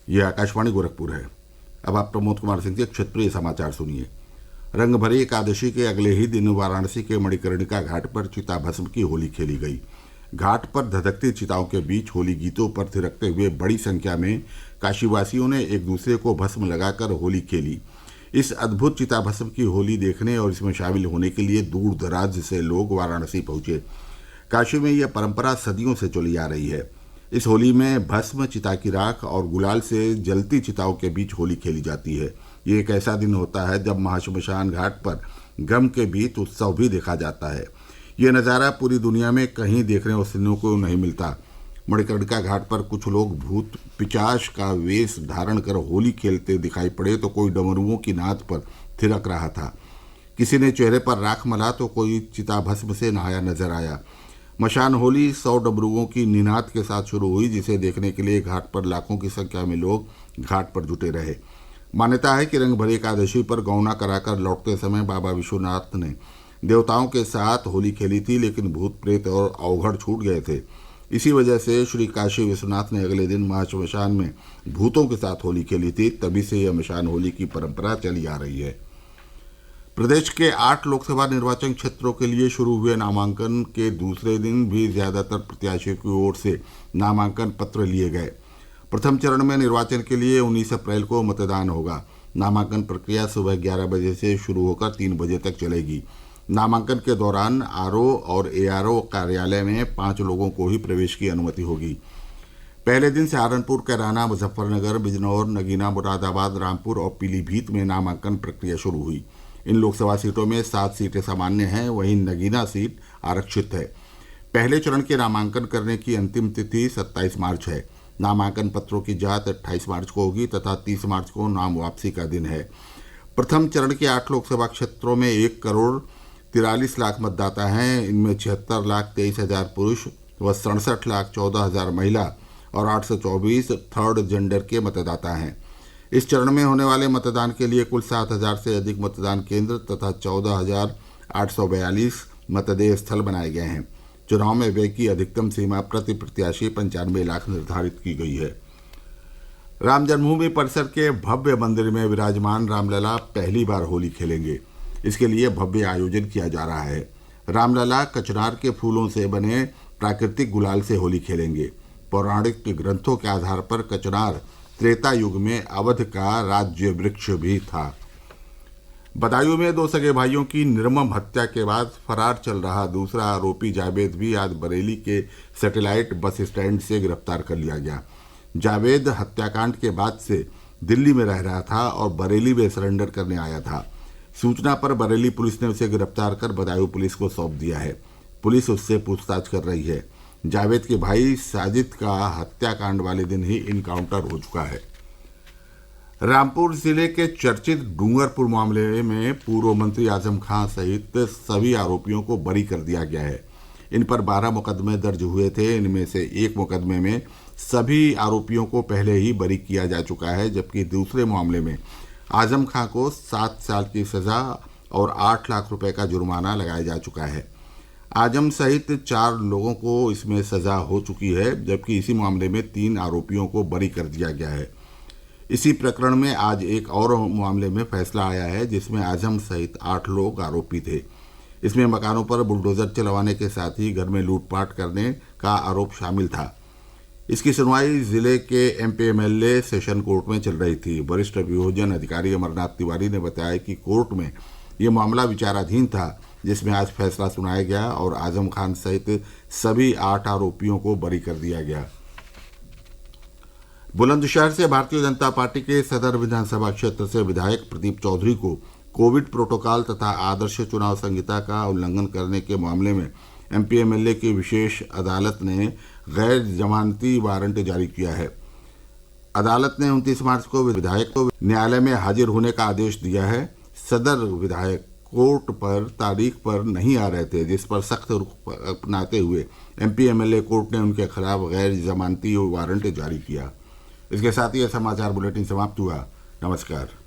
ये आकाशवाणी गोरखपुर है। अब आप प्रमोद कुमार सिंह के क्षेत्रीय समाचार सुनिए। रंगभरी एकादशी के अगले ही दिन वाराणसी के मणिकर्णिका घाट पर चिता भस्म की होली खेली गई। घाट पर धधकती चिताओं के बीच होली गीतों पर थिरकते हुए बड़ी संख्या में काशीवासियों ने एक दूसरे को भस्म लगाकर होली खेली। इस अद्भुत चिता भस्म की होली देखने और इसमें शामिल होने के लिए दूर दराज से लोग वाराणसी पहुंचे। काशी में यह परंपरा सदियों से चली आ रही है। इस होली में भस्म, चिता की राख और गुलाल से जलती चिताओं के बीच होली खेली जाती है। ये एक ऐसा दिन होता है जब महाश्मशान घाट पर गम के बीच उत्सव भी देखा जाता है। ये नज़ारा पूरी दुनिया में कहीं देखने और सुनने को नहीं मिलता। मणिकर्णिका घाट पर कुछ लोग भूत पिचाश का वेश धारण कर होली खेलते दिखाई पड़े तो कोई डमरुओं की नाद पर थिरक रहा था। किसी ने चेहरे पर राख मला तो कोई चिता भस्म से नहाया नजर आया। मशान होली 100 डमरुओं की निनाद के साथ शुरू हुई, जिसे देखने के लिए घाट पर लाखों की संख्या में लोग घाट पर जुटे रहे। मान्यता है कि रंगभरी एकादशी पर गौना कराकर लौटते समय बाबा विश्वनाथ ने देवताओं के साथ होली खेली थी, लेकिन भूत प्रेत और अवघड़ छूट गए थे। इसी वजह से श्री काशी विश्वनाथ ने अगले दिन महाश्मशान में भूतों के साथ होली खेली थी। तभी से यह मशान होली की परंपरा चली आ रही है। प्रदेश के 8 लोकसभा निर्वाचन क्षेत्रों के लिए शुरू हुए नामांकन के दूसरे दिन भी ज्यादातर प्रत्याशियों की ओर से नामांकन पत्र लिए गए। प्रथम चरण में निर्वाचन के लिए 19 अप्रैल को मतदान होगा। नामांकन प्रक्रिया सुबह 11 बजे से शुरू होकर 3 बजे तक चलेगी। नामांकन के दौरान आरओ और एआरओ कार्यालय में 5 लोगों को ही प्रवेश की अनुमति होगी। पहले दिन सहारनपुर, कैराना, मुजफ्फरनगर, बिजनौर, नगीना, मुरादाबाद, रामपुर और पीलीभीत में नामांकन प्रक्रिया शुरू हुई। इन लोकसभा सीटों में 7 सीटें सामान्य हैं, वहीं नगीना सीट आरक्षित है। पहले चरण के नामांकन करने की अंतिम तिथि 27 मार्च है। नामांकन पत्रों की जांच 28 मार्च को होगी तथा 30 मार्च को नाम वापसी का दिन है। प्रथम चरण के 8 लोकसभा क्षेत्रों में 1,43,00,000 मतदाता हैं। इनमें 76,23,000 पुरुष व 67,14,000 महिला और 824 थर्ड जेंडर के मतदाता हैं। इस चरण में होने वाले मतदान के लिए कुल 7,000 से अधिक मतदान केंद्र तथा 14,842 मतदेय स्थल बनाए गए हैं। चुनाव में व्यय की अधिकतम सीमा प्रति प्रत्याशी 95 लाख निर्धारित की गई है। राम जन्मभूमि परिसर के भव्य मंदिर में विराजमान रामलला पहली बार होली खेलेंगे। इसके लिए भव्य आयोजन किया जा रहा है। रामलला कचनार के फूलों से बने प्राकृतिक गुलाल से होली खेलेंगे। पौराणिक ग्रंथों के आधार पर कचनार त्रेता युग में अवध का राज्य वृक्ष भी था। बदायूं में 2 सगे भाइयों की निर्मम हत्या के बाद फरार चल रहा दूसरा आरोपी जावेद भी आज बरेली के सैटेलाइट बस स्टैंड से गिरफ्तार कर लिया गया। जावेद हत्याकांड के बाद से दिल्ली में रह रहा था और बरेली में सरेंडर करने आया था। सूचना पर बरेली पुलिस ने उसे गिरफ्तार कर बदायूं पुलिस को सौंप दिया है। पुलिस उससे पूछताछ कर रही है। जावेद के भाई साजिद का हत्याकांड वाले दिन ही इनकाउंटर हो चुका है। रामपुर जिले के चर्चित डूंगरपुर मामले में पूर्व मंत्री आजम खां सहित सभी आरोपियों को बरी कर दिया गया है। इन पर 12 मुकदमे दर्ज हुए थे। इनमें से एक मुकदमे में सभी आरोपियों को पहले ही बरी किया जा चुका है, जबकि दूसरे मामले में आजम खां को 7 साल की सजा और 8 लाख रुपए का जुर्माना लगाया जा चुका है। आजम सहित 4 लोगों को इसमें सजा हो चुकी है, जबकि इसी मामले में 3 आरोपियों को बरी कर दिया गया है। इसी प्रकरण में आज एक और मामले में फैसला आया है, जिसमें आजम सहित 8 लोग आरोपी थे। इसमें मकानों पर बुलडोजर चलवाने के साथ ही घर में लूटपाट करने का आरोप शामिल था। इसकी सुनवाई जिले के एमपीएमएलए सेशन कोर्ट में चल रही थी। वरिष्ठ अभियोजन अधिकारी अमरनाथ तिवारी ने बताया कि कोर्ट में ये मामला विचाराधीन था, जिसमें आज फैसला सुनाया गया और आजम खान सहित सभी 8 आरोपियों को बरी कर दिया गया। बुलंदशहर से भारतीय जनता पार्टी के सदर विधानसभा क्षेत्र से विधायक प्रदीप चौधरी को कोविड प्रोटोकॉल तथा आदर्श चुनाव संहिता का उल्लंघन करने के मामले में एमपीएमएलए की विशेष अदालत ने गैर जमानती वारंट जारी किया है। अदालत ने 29 मार्च को विधायक को न्यायालय में हाजिर होने का आदेश दिया है। सदर विधायक कोर्ट पर तारीख पर नहीं आ रहे थे, जिस पर सख्त रुख अपनाते हुए एमपीएमएलए कोर्ट ने उनके खिलाफ गैर जमानती वारंट जारी किया। इसके साथ ही यह समाचार बुलेटिन समाप्त हुआ। नमस्कार।